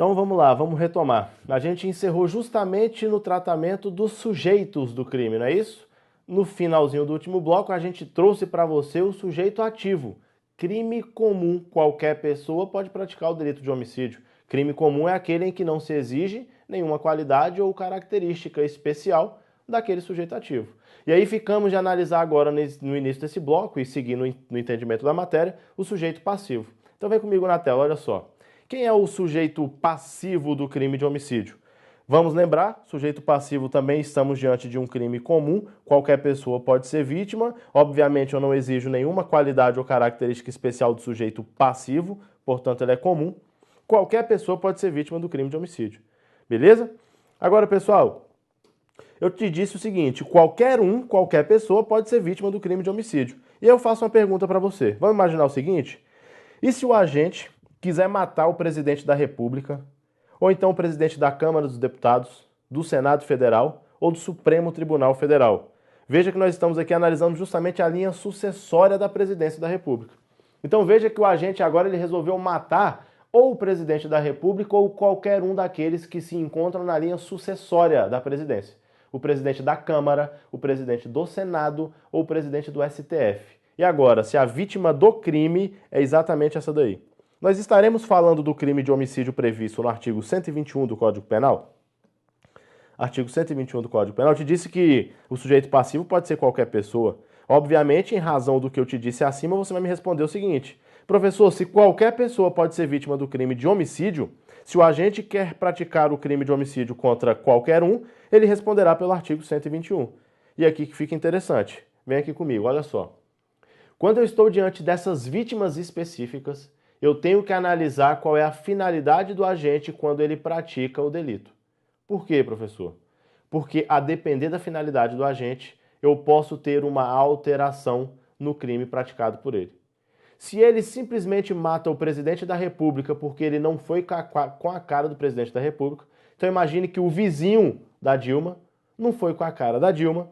Então vamos lá, vamos retomar. A gente encerrou justamente no tratamento dos sujeitos do crime, não é isso? No finalzinho do último bloco, a gente trouxe para você o sujeito ativo. Crime comum, qualquer pessoa pode praticar o delito de homicídio. Crime comum é aquele em que não se exige nenhuma qualidade ou característica especial daquele sujeito ativo. E aí ficamos de analisar agora no início desse bloco e seguindo no entendimento da matéria, o sujeito passivo. Então vem comigo na tela, olha só. Quem é o sujeito passivo do crime de homicídio? Vamos lembrar, sujeito passivo também estamos diante de um crime comum, qualquer pessoa pode ser vítima, obviamente eu não exijo nenhuma qualidade ou característica especial do sujeito passivo, portanto ele é comum, qualquer pessoa pode ser vítima do crime de homicídio, beleza? Agora pessoal, eu te disse o seguinte, qualquer pessoa pode ser vítima do crime de homicídio, e eu faço uma pergunta para você, vamos imaginar o seguinte, e se o agente quiser matar o presidente da República, ou então o presidente da Câmara dos Deputados, do Senado Federal ou do Supremo Tribunal Federal? Veja que nós estamos aqui analisando justamente a linha sucessória da presidência da República. Então veja que o agente agora ele resolveu matar ou o presidente da República ou qualquer um daqueles que se encontram na linha sucessória da presidência. O presidente da Câmara, o presidente do Senado ou o presidente do STF. E agora, se a vítima do crime é exatamente essa daí? Nós estaremos falando do crime de homicídio previsto no artigo 121 do Código Penal? Artigo 121 do Código Penal te disse que o sujeito passivo pode ser qualquer pessoa. Obviamente, em razão do que eu te disse acima, você vai me responder o seguinte: professor, se qualquer pessoa pode ser vítima do crime de homicídio, se o agente quer praticar o crime de homicídio contra qualquer um, ele responderá pelo artigo 121. E aqui que fica interessante. Vem aqui comigo, olha só. Quando eu estou diante dessas vítimas específicas, eu tenho que analisar qual é a finalidade do agente quando ele pratica o delito. Por quê, professor? Porque, a depender da finalidade do agente, eu posso ter uma alteração no crime praticado por ele. Se ele simplesmente mata o presidente da República porque ele não foi com a cara do presidente da República, então imagine que o vizinho da Dilma não foi com a cara da Dilma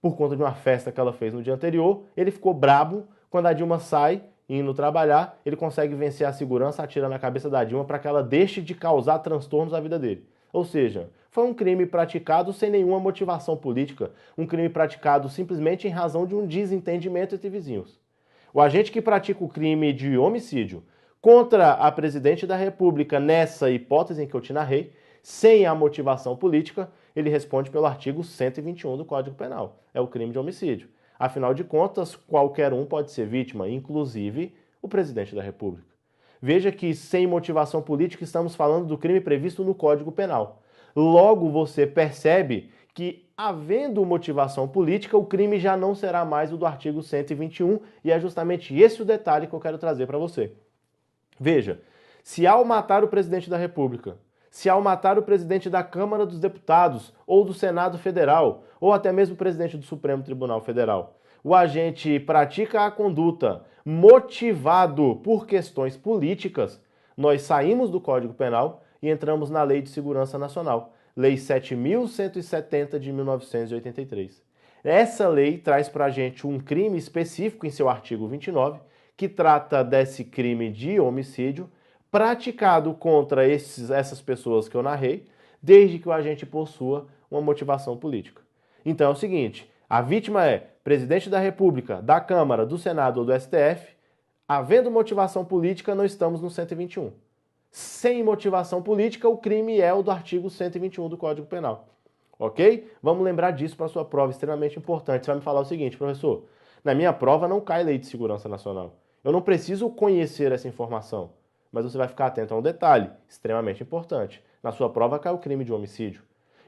por conta de uma festa que ela fez no dia anterior, ele ficou brabo, quando a Dilma sai, indo trabalhar, ele consegue vencer a segurança, atira na cabeça da Dilma para que ela deixe de causar transtornos à vida dele. Ou seja, foi um crime praticado sem nenhuma motivação política, um crime praticado simplesmente em razão de um desentendimento entre vizinhos. O agente que pratica o crime de homicídio contra a presidente da República, nessa hipótese em que eu te narrei, sem a motivação política, ele responde pelo artigo 121 do Código Penal. É o crime de homicídio. Afinal de contas, qualquer um pode ser vítima, inclusive o presidente da República. Veja que, sem motivação política, estamos falando do crime previsto no Código Penal. Logo, você percebe que, havendo motivação política, o crime já não será mais o do artigo 121, e é justamente esse o detalhe que eu quero trazer para você. Veja, se ao matar o presidente da República, se ao matar o presidente da Câmara dos Deputados, ou do Senado Federal, ou até mesmo o presidente do Supremo Tribunal Federal, o agente pratica a conduta motivado por questões políticas, nós saímos do Código Penal e entramos na Lei de Segurança Nacional, Lei 7.170 de 1983. Essa lei traz para a gente um crime específico em seu artigo 29, que trata desse crime de homicídio, praticado contra essas pessoas que eu narrei, desde que o agente possua uma motivação política. Então é o seguinte, a vítima é presidente da República, da Câmara, do Senado ou do STF, havendo motivação política, não estamos no 121. Sem motivação política, o crime é o do artigo 121 do Código Penal. Ok? Vamos lembrar disso para a sua prova, extremamente importante. Você vai me falar o seguinte, professor, na minha prova não cai Lei de Segurança Nacional. Eu não preciso conhecer essa informação. Mas você vai ficar atento a um detalhe, extremamente importante. Na sua prova cai o crime de homicídio.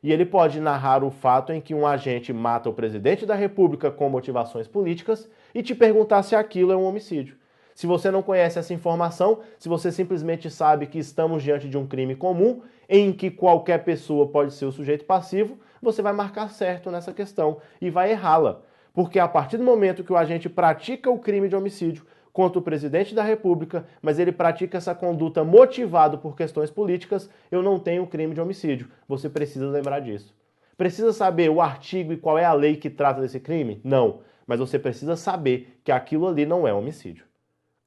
E ele pode narrar o fato em que um agente mata o presidente da República com motivações políticas e te perguntar se aquilo é um homicídio. Se você não conhece essa informação, se você simplesmente sabe que estamos diante de um crime comum, em que qualquer pessoa pode ser o sujeito passivo, você vai marcar certo nessa questão e vai errá-la. Porque a partir do momento que o agente pratica o crime de homicídio contra o presidente da República, mas ele pratica essa conduta motivado por questões políticas, eu não tenho crime de homicídio. Você precisa lembrar disso. Precisa saber o artigo e qual é a lei que trata desse crime? Não. Mas você precisa saber que aquilo ali não é homicídio.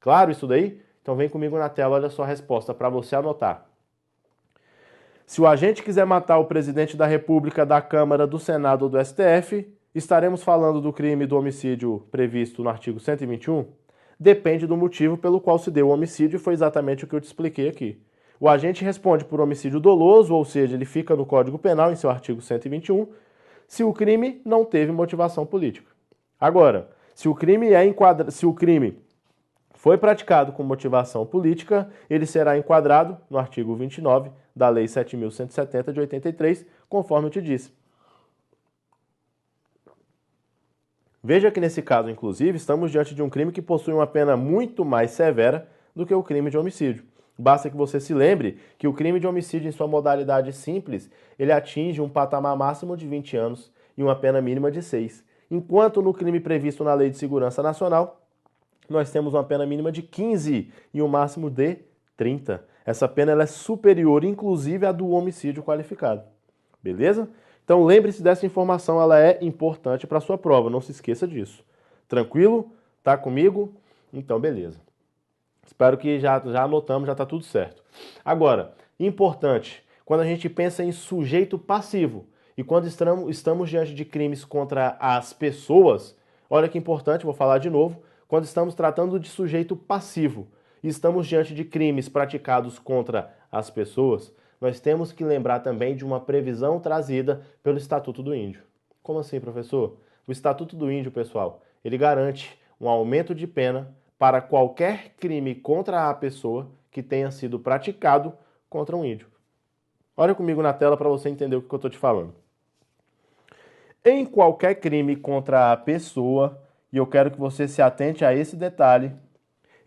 Claro isso daí? Então vem comigo na tela, olha só a resposta para você anotar. Se o agente quiser matar o presidente da República, da Câmara, do Senado ou do STF, estaremos falando do crime do homicídio previsto no artigo 121? Depende do motivo pelo qual se deu o homicídio e foi exatamente o que eu te expliquei aqui. O agente responde por homicídio doloso, ou seja, ele fica no Código Penal, em seu artigo 121, se o crime não teve motivação política. Agora, se o crime foi praticado com motivação política, ele será enquadrado no artigo 29 da Lei 7.170 de 83, conforme eu te disse. Veja que nesse caso, inclusive, estamos diante de um crime que possui uma pena muito mais severa do que o crime de homicídio. Basta que você se lembre que o crime de homicídio em sua modalidade simples, ele atinge um patamar máximo de 20 anos e uma pena mínima de 6. Enquanto no crime previsto na Lei de Segurança Nacional, nós temos uma pena mínima de 15 e um máximo de 30. Essa pena ela é superior, inclusive, à do homicídio qualificado. Beleza? Então lembre-se dessa informação, ela é importante para a sua prova, não se esqueça disso. Tranquilo? Tá comigo? Então beleza. Espero que já anotamos, já está tudo certo. Agora, importante, quando a gente pensa em sujeito passivo e quando estamos diante de crimes contra as pessoas, olha que importante, vou falar de novo, quando estamos tratando de sujeito passivo e estamos diante de crimes praticados contra as pessoas, nós temos que lembrar também de uma previsão trazida pelo Estatuto do Índio. Como assim, professor? O Estatuto do Índio, pessoal, ele garante um aumento de pena para qualquer crime contra a pessoa que tenha sido praticado contra um índio. Olha comigo na tela para você entender o que eu estou te falando. Em qualquer crime contra a pessoa, e eu quero que você se atente a esse detalhe,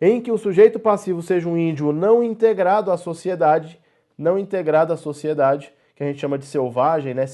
em que o sujeito passivo seja um índio não integrado à sociedade, que a gente chama de selvagem, né,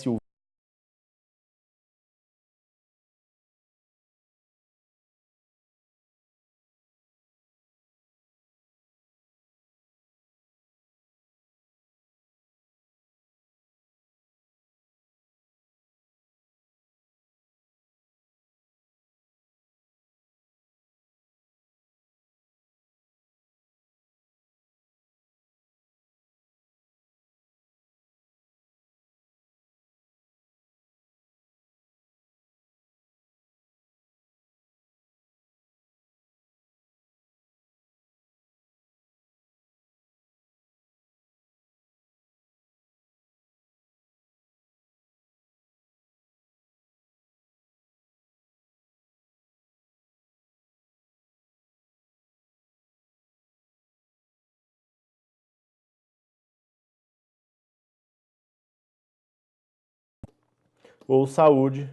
ou saúde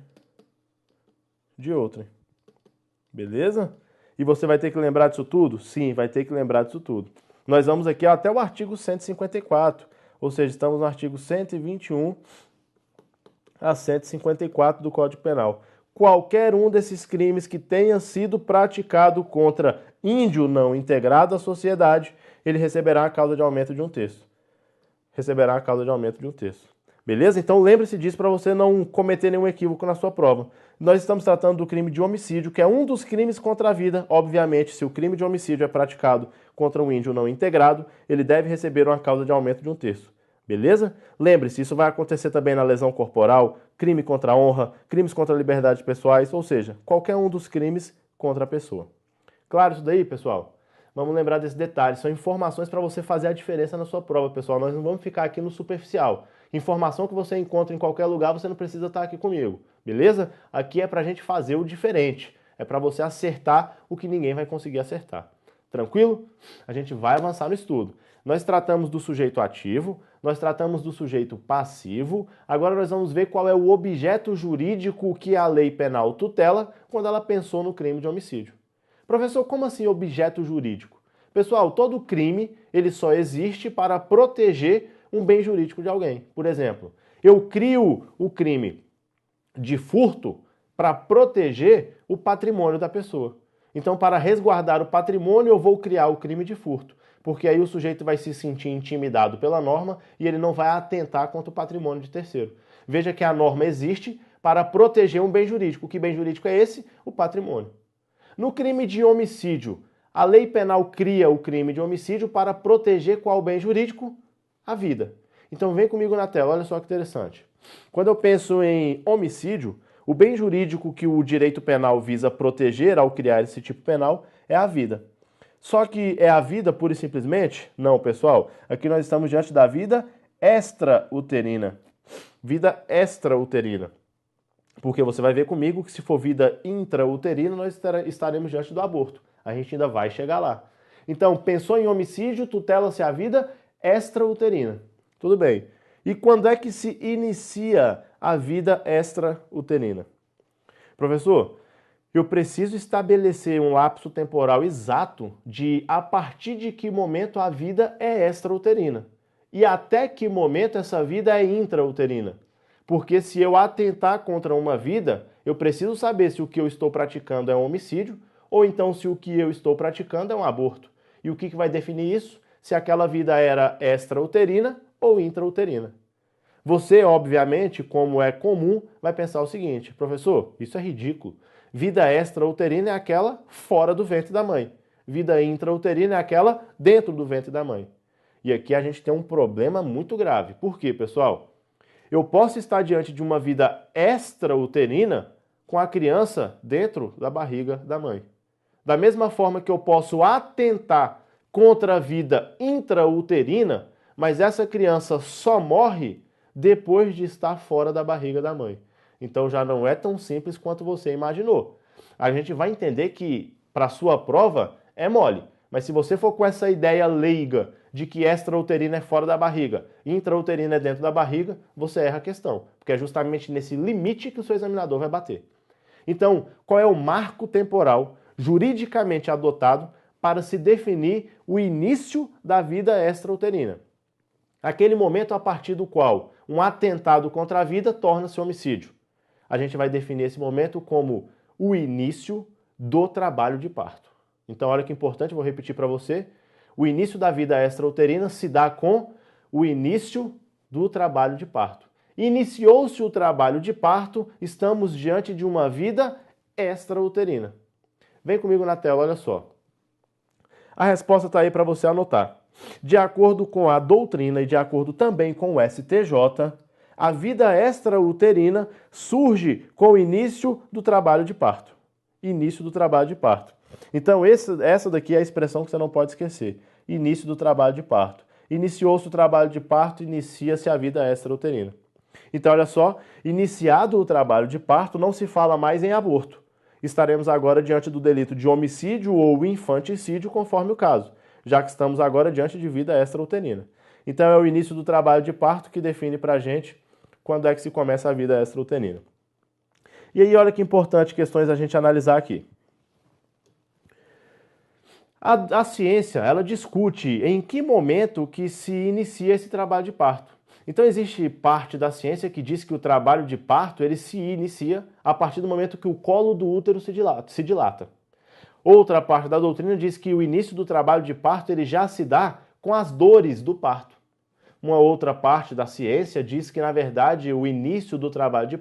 de outrem. Beleza? E você vai ter que lembrar disso tudo? Sim, vai ter que lembrar disso tudo. Nós vamos aqui até o artigo 154, ou seja, estamos no artigo 121 a 154 do Código Penal. Qualquer um desses crimes que tenha sido praticado contra índio não integrado à sociedade, ele receberá a causa de aumento de 1/3. Receberá a causa de aumento de 1/3. Beleza? Então lembre-se disso para você não cometer nenhum equívoco na sua prova. Nós estamos tratando do crime de homicídio, que é um dos crimes contra a vida. Obviamente, se o crime de homicídio é praticado contra um índio não integrado, ele deve receber uma causa de aumento de 1/3. Beleza? Lembre-se, isso vai acontecer também na lesão corporal, crime contra a honra, crimes contra liberdades pessoais, ou seja, qualquer um dos crimes contra a pessoa. Claro isso daí, pessoal? Vamos lembrar desse detalhe, são informações para você fazer a diferença na sua prova, pessoal. Nós não vamos ficar aqui no superficial. Informação que você encontra em qualquer lugar, você não precisa estar aqui comigo, beleza? Aqui é para a gente fazer o diferente, é para você acertar o que ninguém vai conseguir acertar. Tranquilo? A gente vai avançar no estudo. Nós tratamos do sujeito ativo, nós tratamos do sujeito passivo, agora nós vamos ver qual é o objeto jurídico que a lei penal tutela quando ela pensou no crime de homicídio. Professor, como assim objeto jurídico? Pessoal, todo crime ele só existe para proteger um bem jurídico de alguém. Por exemplo, eu crio o crime de furto para proteger o patrimônio da pessoa. Então, para resguardar o patrimônio, eu vou criar o crime de furto, porque aí o sujeito vai se sentir intimidado pela norma e ele não vai atentar contra o patrimônio de terceiro. Veja que a norma existe para proteger um bem jurídico. Que bem jurídico é esse? O patrimônio. No crime de homicídio, a lei penal cria o crime de homicídio para proteger qual bem jurídico? A vida. Então vem comigo na tela, olha só que interessante. Quando eu penso em homicídio, o bem jurídico que o direito penal visa proteger ao criar esse tipo penal é a vida. Só que é a vida pura e simplesmente? Não, pessoal. Aqui nós estamos diante da vida extrauterina. Vida extrauterina. Porque você vai ver comigo que se for vida intrauterina, nós estaremos diante do aborto. A gente ainda vai chegar lá. Então, pensou em homicídio, tutela-se a vida extrauterina. Tudo bem. E quando é que se inicia a vida extrauterina? Professor, eu preciso estabelecer um lapso temporal exato de a partir de que momento a vida é extrauterina e até que momento essa vida é intrauterina. Porque se eu atentar contra uma vida, eu preciso saber se o que eu estou praticando é um homicídio ou então se o que eu estou praticando é um aborto. E o que vai definir isso? Se aquela vida era extrauterina ou intrauterina. Você, obviamente, como é comum, vai pensar o seguinte: professor, isso é ridículo. Vida extrauterina é aquela fora do ventre da mãe. Vida intrauterina é aquela dentro do ventre da mãe. E aqui a gente tem um problema muito grave. Por quê, pessoal? Eu posso estar diante de uma vida extrauterina com a criança dentro da barriga da mãe. Da mesma forma que eu posso atentar contra a vida intrauterina, mas essa criança só morre depois de estar fora da barriga da mãe. Então já não é tão simples quanto você imaginou. A gente vai entender que para sua prova é mole, mas se você for com essa ideia leiga de que extrauterina é fora da barriga, intrauterina é dentro da barriga, você erra a questão, porque é justamente nesse limite que o seu examinador vai bater. Então, qual é o marco temporal juridicamente adotado para se definir o início da vida extrauterina? Aquele momento a partir do qual um atentado contra a vida torna-se homicídio. A gente vai definir esse momento como o início do trabalho de parto. Então, olha que importante, vou repetir para você. O início da vida extrauterina se dá com o início do trabalho de parto. Iniciou-se o trabalho de parto, estamos diante de uma vida extrauterina. Vem comigo na tela, olha só. A resposta está aí para você anotar. De acordo com a doutrina e de acordo também com o STJ, a vida extrauterina surge com o início do trabalho de parto. Início do trabalho de parto. Então, essa daqui é a expressão que você não pode esquecer. Início do trabalho de parto. Iniciou-se o trabalho de parto, inicia-se a vida extrauterina. Então, olha só, iniciado o trabalho de parto, não se fala mais em aborto. Estaremos agora diante do delito de homicídio ou infanticídio, conforme o caso, já que estamos agora diante de vida extrauterina. Então, é o início do trabalho de parto que define pra gente quando é que se começa a vida extrauterina. E aí, olha que importante questões a gente analisar aqui. A ciência, ela discute em que momento que se inicia esse trabalho de parto. Então existe parte da ciência que diz que o trabalho de parto ele se inicia a partir do momento que o colo do útero se dilata. Outra parte da doutrina diz que o início do trabalho de parto ele já se dá com as dores do parto. Uma outra parte da ciência diz que, na verdade, o início do trabalho de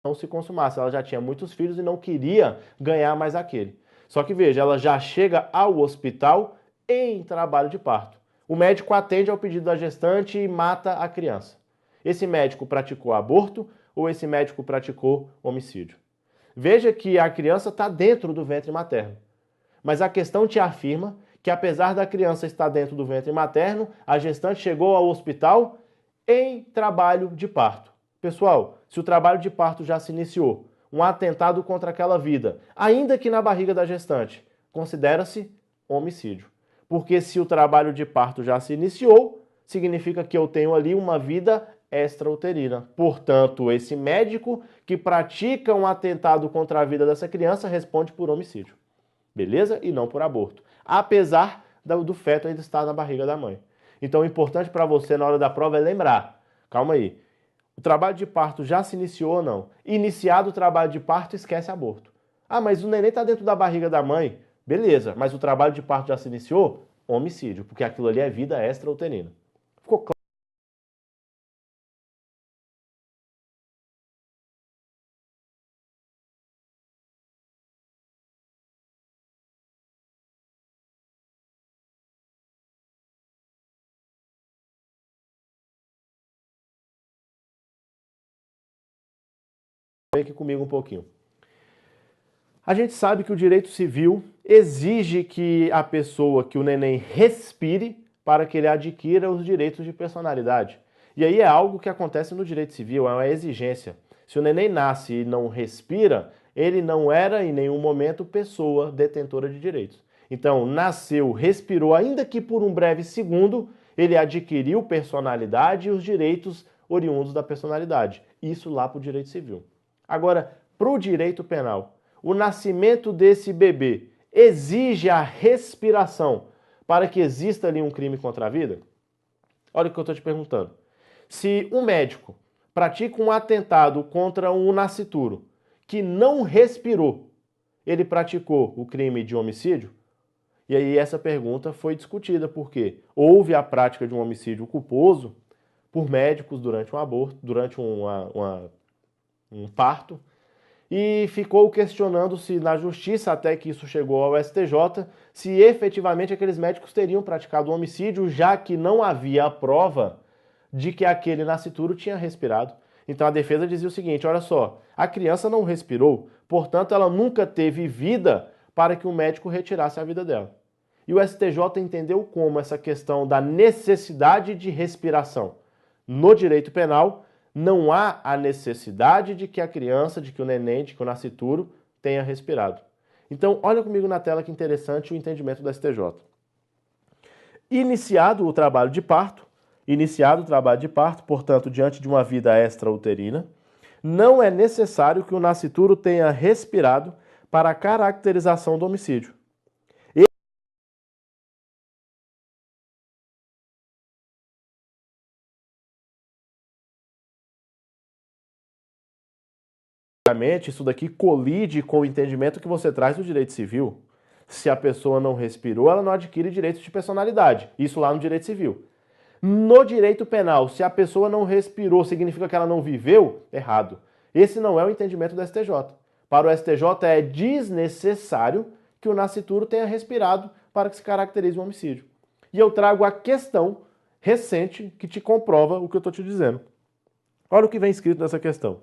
não se consumasse. Ela já tinha muitos filhos e não queria ganhar mais aquele. Só que veja, ela já chega ao hospital em trabalho de parto. O médico atende ao pedido da gestante e mata a criança. Esse médico praticou aborto ou esse médico praticou homicídio? Veja que a criança está dentro do ventre materno. Mas a questão te afirma que, apesar da criança estar dentro do ventre materno, a gestante chegou ao hospital em trabalho de parto. Pessoal, se o trabalho de parto já se iniciou, um atentado contra aquela vida, ainda que na barriga da gestante, considera-se homicídio. Porque se o trabalho de parto já se iniciou, significa que eu tenho ali uma vida extrauterina. Portanto, esse médico que pratica um atentado contra a vida dessa criança responde por homicídio. Beleza? E não por aborto. Apesar do feto ainda estar na barriga da mãe. Então, o importante para você na hora da prova é lembrar. Calma aí. O trabalho de parto já se iniciou ou não? Iniciado o trabalho de parto, esquece aborto. Ah, mas o neném está dentro da barriga da mãe. Beleza, mas o trabalho de parto já se iniciou? Homicídio, porque aquilo ali é vida extrauterina. Ficou claro? Vem aqui comigo um pouquinho. A gente sabe que o direito civil exige que a pessoa, que o neném respire para que ele adquira os direitos de personalidade. E aí é algo que acontece no direito civil, é uma exigência. Se o neném nasce e não respira, ele não era em nenhum momento pessoa detentora de direitos. Então, nasceu, respirou, ainda que por um breve segundo, ele adquiriu personalidade e os direitos oriundos da personalidade. Isso lá para o direito civil. Agora, para o direito penal, o nascimento desse bebê exige a respiração para que exista ali um crime contra a vida? Olha o que eu estou te perguntando. Se um médico pratica um atentado contra um nascituro que não respirou, ele praticou o crime de homicídio? E aí essa pergunta foi discutida porque houve a prática de um homicídio culposo por médicos durante um aborto, durante um parto, e ficou questionando-se na justiça, até que isso chegou ao STJ, se efetivamente aqueles médicos teriam praticado um homicídio, já que não havia a prova de que aquele nascituro tinha respirado. Então a defesa dizia o seguinte, olha só, a criança não respirou, portanto ela nunca teve vida para que o médico retirasse a vida dela. E o STJ entendeu como essa questão da necessidade de respiração no direito penal não há a necessidade de que a criança, de que o neném, de que o nascituro tenha respirado. Então, olha comigo na tela que interessante o entendimento do STJ. Iniciado o trabalho de parto, portanto, diante de uma vida extrauterina, não é necessário que o nascituro tenha respirado para a caracterização do homicídio. Isso daqui colide com o entendimento que você traz do direito civil. Se a pessoa não respirou, ela não adquire direitos de personalidade. Isso lá no direito civil. No direito penal, se a pessoa não respirou, significa que ela não viveu? Errado. Esse não é o entendimento do STJ. Para o STJ é desnecessário que o nascituro tenha respirado para que se caracterize um homicídio. E eu trago a questão recente que te comprova o que eu estou te dizendo. Olha o que vem escrito nessa questão.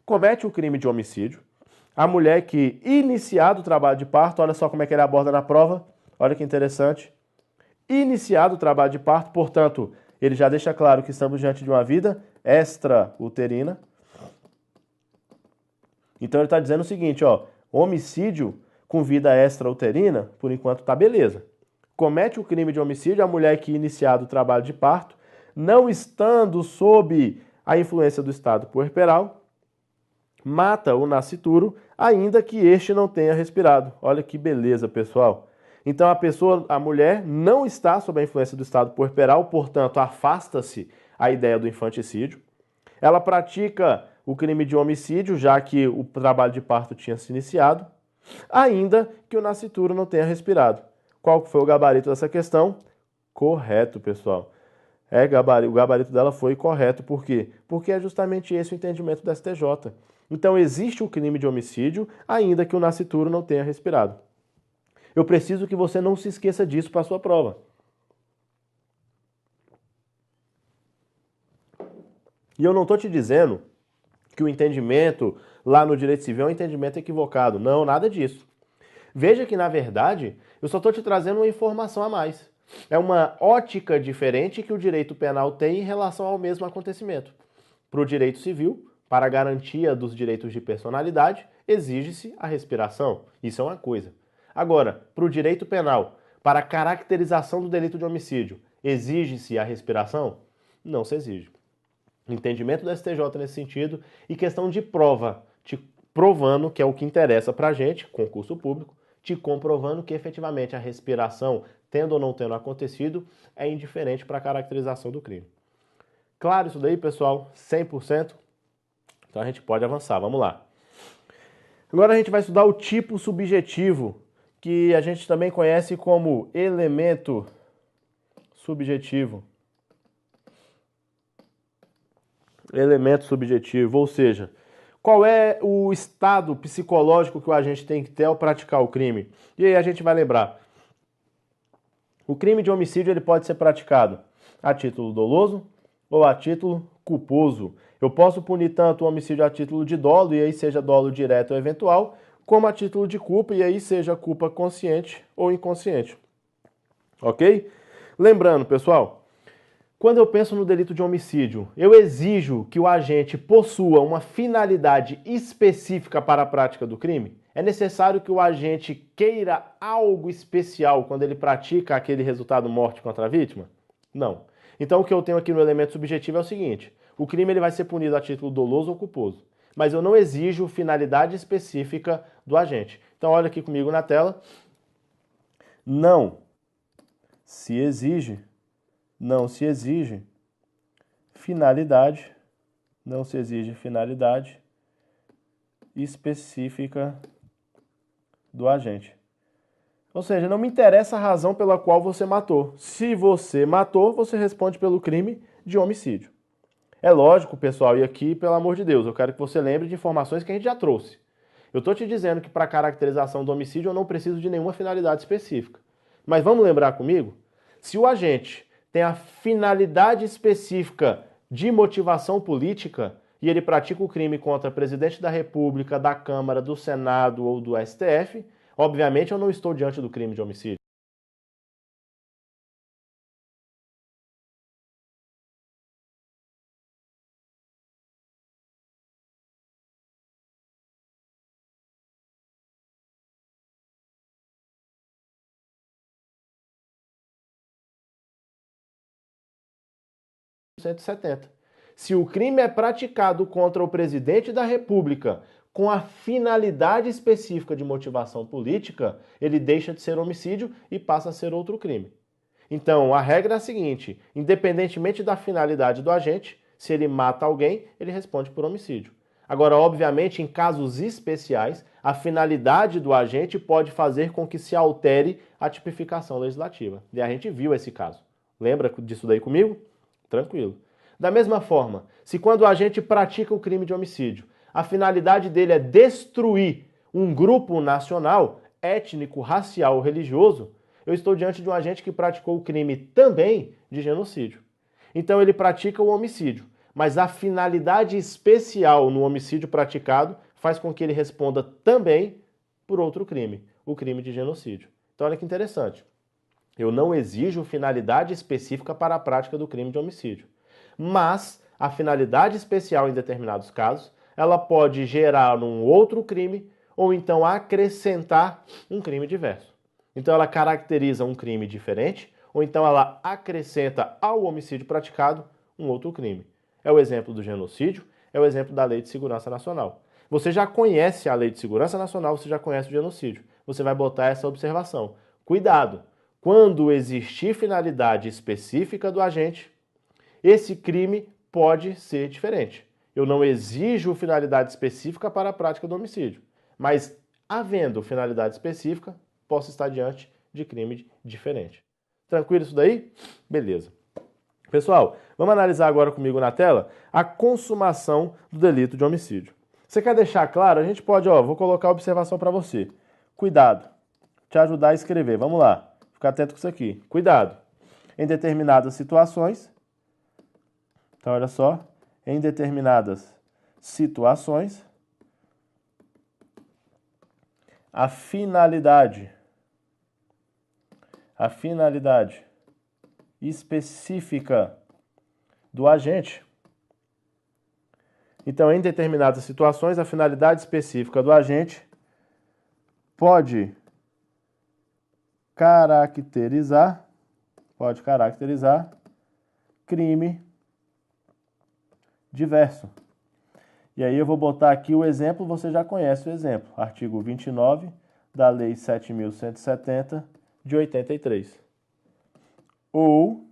Comete o crime de homicídio, a mulher que, iniciado o trabalho de parto, olha só como é que ele aborda na prova, olha que interessante, iniciado o trabalho de parto, portanto, ele já deixa claro que estamos diante de uma vida extrauterina. Então ele está dizendo o seguinte, ó, homicídio com vida extrauterina, por enquanto tá beleza. Comete o crime de homicídio a mulher que, iniciado o trabalho de parto, não estando sob a influência do estado puerperal, mata o nascituro, ainda que este não tenha respirado. Olha que beleza, pessoal. Então a mulher não está sob a influência do estado puerperal, portanto, afasta-se a ideia do infanticídio. Ela pratica o crime de homicídio, já que o trabalho de parto tinha se iniciado, ainda que o nascituro não tenha respirado. Qual foi o gabarito dessa questão? Correto, pessoal. O gabarito dela foi correto. Por quê? Porque é justamente esse o entendimento da STJ. Então existe o crime de homicídio, ainda que o nascituro não tenha respirado. Eu preciso que você não se esqueça disso para a sua prova. E eu não estou te dizendo que o entendimento lá no direito civil é um entendimento equivocado. Não, nada disso. Veja que, na verdade, eu só estou te trazendo uma informação a mais. É uma ótica diferente que o direito penal tem em relação ao mesmo acontecimento. Para o direito civil, para a garantia dos direitos de personalidade, exige-se a respiração. Isso é uma coisa. Agora, para o direito penal, para a caracterização do delito de homicídio, exige-se a respiração? Não se exige. Entendimento do STJ nesse sentido e questão de prova, te provando, que é o que interessa pra gente, concurso público, te comprovando que efetivamente a respiração, tendo ou não tendo acontecido, é indiferente para a caracterização do crime. Claro isso daí, pessoal? 100%? Então a gente pode avançar, vamos lá. Agora a gente vai estudar o tipo subjetivo, que a gente também conhece como elemento subjetivo. Elemento subjetivo, ou seja, qual é o estado psicológico que o agente tem que ter ao praticar o crime? E aí a gente vai lembrar. O crime de homicídio ele pode ser praticado a título doloso ou a título culposo. Eu posso punir tanto o homicídio a título de dolo, e aí seja dolo direto ou eventual, como a título de culpa, e aí seja culpa consciente ou inconsciente. Ok? Lembrando, pessoal, quando eu penso no delito de homicídio, eu exijo que o agente possua uma finalidade específica para a prática do crime? É necessário que o agente queira algo especial quando ele pratica aquele resultado morte contra a vítima? Não. Então o que eu tenho aqui no elemento subjetivo é o seguinte: o crime ele vai ser punido a título doloso ou culposo, mas eu não exijo finalidade específica do agente. Então olha aqui comigo na tela. Não se exige finalidade específica do agente. Ou seja, não me interessa a razão pela qual você matou. Se você matou, você responde pelo crime de homicídio. É lógico, pessoal, e aqui, pelo amor de Deus, eu quero que você lembre de informações que a gente já trouxe. Eu estou te dizendo que para a caracterização do homicídio eu não preciso de nenhuma finalidade específica. Mas vamos lembrar comigo? Se o agente tem a finalidade específica de motivação política e ele pratica o crime contra presidente da República, da Câmara, do Senado ou do STF, obviamente eu não estou diante do crime de homicídio. Se o crime é praticado contra o presidente da República com a finalidade específica de motivação política, ele deixa de ser homicídio e passa a ser outro crime. Então, a regra é a seguinte: independentemente da finalidade do agente, se ele mata alguém, ele responde por homicídio. Agora, obviamente, em casos especiais, a finalidade do agente pode fazer com que se altere a tipificação legislativa. E a gente viu esse caso. Lembra disso daí comigo? Tranquilo. Da mesma forma, se quando o agente pratica o crime de homicídio, a finalidade dele é destruir um grupo nacional, étnico, racial ou religioso, eu estou diante de um agente que praticou o crime também de genocídio. Então ele pratica o homicídio, mas a finalidade especial no homicídio praticado faz com que ele responda também por outro crime, o crime de genocídio. Então olha que interessante. Eu não exijo finalidade específica para a prática do crime de homicídio. Mas a finalidade especial em determinados casos, ela pode gerar um outro crime ou então acrescentar um crime diverso. Então ela caracteriza um crime diferente ou então ela acrescenta ao homicídio praticado um outro crime. É o exemplo do genocídio, é o exemplo da Lei de Segurança Nacional. Você já conhece a Lei de Segurança Nacional, você já conhece o genocídio. Você vai botar essa observação. Cuidado! Quando existir finalidade específica do agente, esse crime pode ser diferente. Eu não exijo finalidade específica para a prática do homicídio, mas havendo finalidade específica, posso estar diante de crime diferente. Tranquilo isso daí? Beleza. Pessoal, vamos analisar agora comigo na tela a consumação do delito de homicídio. Você quer deixar claro? A gente pode, vou colocar a observação para você. Cuidado, te ajudar a escrever. Vamos lá, fica atento com isso aqui. Cuidado. Em determinadas situações, então olha só, em determinadas situações, a finalidade específica do agente. Então, em determinadas situações, a finalidade específica do agente pode caracterizar crime diverso. E aí eu vou botar aqui o exemplo, você já conhece o exemplo. Artigo 29 da Lei 7.170 de 83. Ou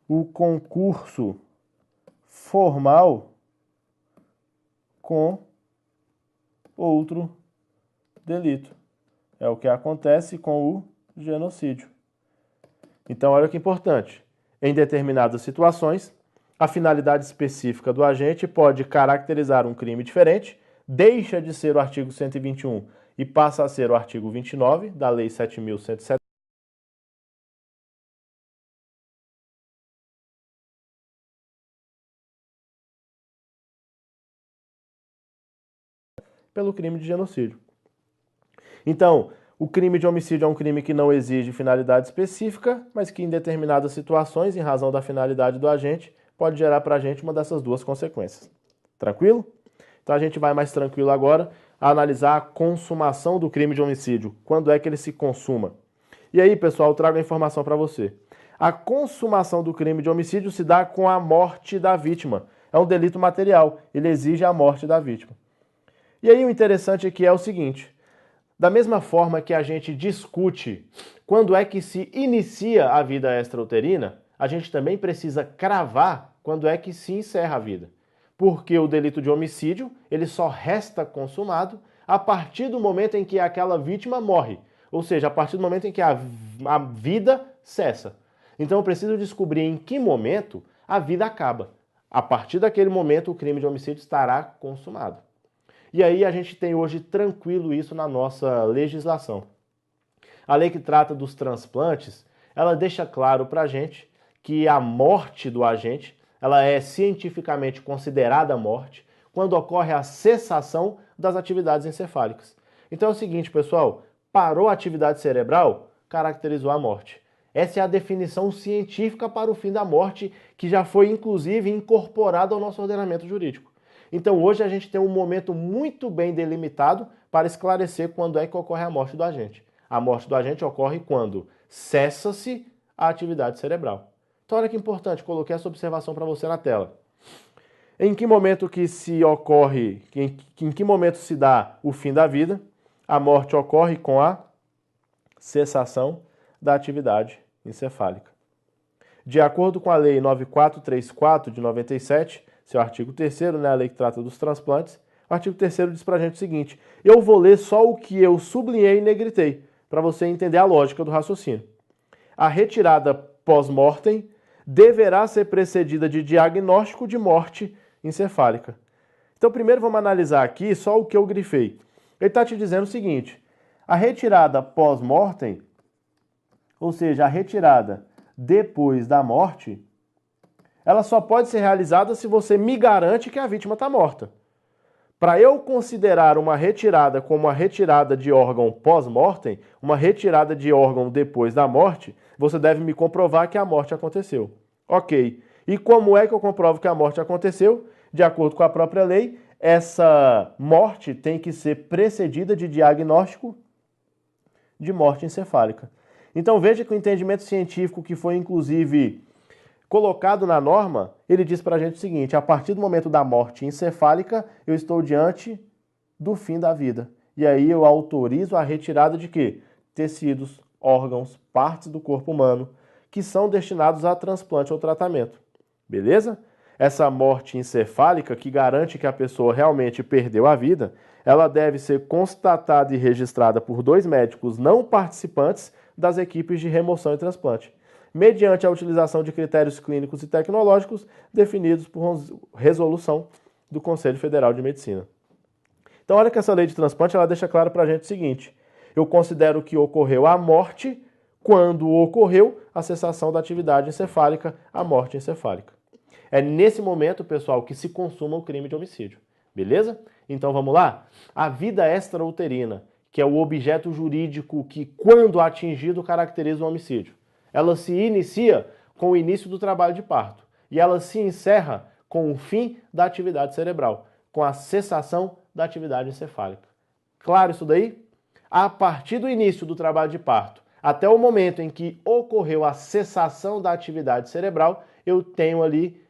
o concurso formal com outro delito. É o que acontece com o genocídio. Então, olha que importante. Em determinadas situações, a finalidade específica do agente pode caracterizar um crime diferente, deixa de ser o artigo 121 e passa a ser o artigo 29 da Lei 7.170. Pelo crime de genocídio. Então, o crime de homicídio é um crime que não exige finalidade específica, mas que em determinadas situações, em razão da finalidade do agente, pode gerar para a gente uma dessas duas consequências. Tranquilo? Então a gente vai mais tranquilo agora a analisar a consumação do crime de homicídio. Quando é que ele se consuma? E aí, pessoal, eu trago a informação para você. A consumação do crime de homicídio se dá com a morte da vítima. É um delito material, ele exige a morte da vítima. E aí o interessante aqui é o seguinte: da mesma forma que a gente discute quando é que se inicia a vida extrauterina, a gente também precisa cravar quando é que se encerra a vida. Porque o delito de homicídio, ele só resta consumado a partir do momento em que aquela vítima morre. Ou seja, a partir do momento em que a vida cessa. Então eu preciso descobrir em que momento a vida acaba. A partir daquele momento o crime de homicídio estará consumado. E aí a gente tem hoje tranquilo isso na nossa legislação. A lei que trata dos transplantes, ela deixa claro para a gente que a morte do agente, ela é cientificamente considerada morte quando ocorre a cessação das atividades encefálicas. Então é o seguinte, pessoal, parou a atividade cerebral, caracterizou a morte. Essa é a definição científica para o fim da morte, que já foi inclusive incorporada ao nosso ordenamento jurídico. Então hoje a gente tem um momento muito bem delimitado para esclarecer quando é que ocorre a morte do agente. A morte do agente ocorre quando cessa-se a atividade cerebral. Então olha que importante, coloquei essa observação para você na tela. Em que momento que se ocorre, em que momento se dá o fim da vida? A morte ocorre com a cessação da atividade encefálica. De acordo com a Lei 9434 de 97, seu artigo 3º, né, a lei que trata dos transplantes, o artigo 3º diz pra gente o seguinte: eu vou ler só o que eu sublinhei e negritei, para você entender a lógica do raciocínio. A retirada pós-mortem deverá ser precedida de diagnóstico de morte encefálica. Então, primeiro vamos analisar aqui só o que eu grifei. Ele está te dizendo o seguinte: a retirada pós-mortem, ou seja, a retirada depois da morte, ela só pode ser realizada se você me garante que a vítima está morta. Para eu considerar uma retirada como uma retirada de órgão pós-mortem, uma retirada de órgão depois da morte, você deve me comprovar que a morte aconteceu. Ok. E como é que eu comprovo que a morte aconteceu? De acordo com a própria lei, essa morte tem que ser precedida de diagnóstico de morte encefálica. Então veja que o entendimento científico que foi inclusive colocado na norma, ele diz para a gente o seguinte: a partir do momento da morte encefálica, eu estou diante do fim da vida. E aí eu autorizo a retirada de quê? Tecidos, órgãos, partes do corpo humano, que são destinados a transplante ou tratamento. Beleza? Essa morte encefálica, que garante que a pessoa realmente perdeu a vida, ela deve ser constatada e registrada por 2 médicos não participantes das equipes de remoção e transplante, mediante a utilização de critérios clínicos e tecnológicos definidos por resolução do Conselho Federal de Medicina. Então, olha que essa lei de transplante ela deixa claro para a gente o seguinte: eu considero que ocorreu a morte quando ocorreu a cessação da atividade encefálica, a morte encefálica. É nesse momento, pessoal, que se consuma o crime de homicídio. Beleza? Então, vamos lá? A vida extrauterina, que é o objeto jurídico que, quando atingido, caracteriza o homicídio. Ela se inicia com o início do trabalho de parto e ela se encerra com o fim da atividade cerebral, com a cessação da atividade encefálica. Claro isso daí? A partir do início do trabalho de parto até o momento em que ocorreu a cessação da atividade cerebral, eu tenho ali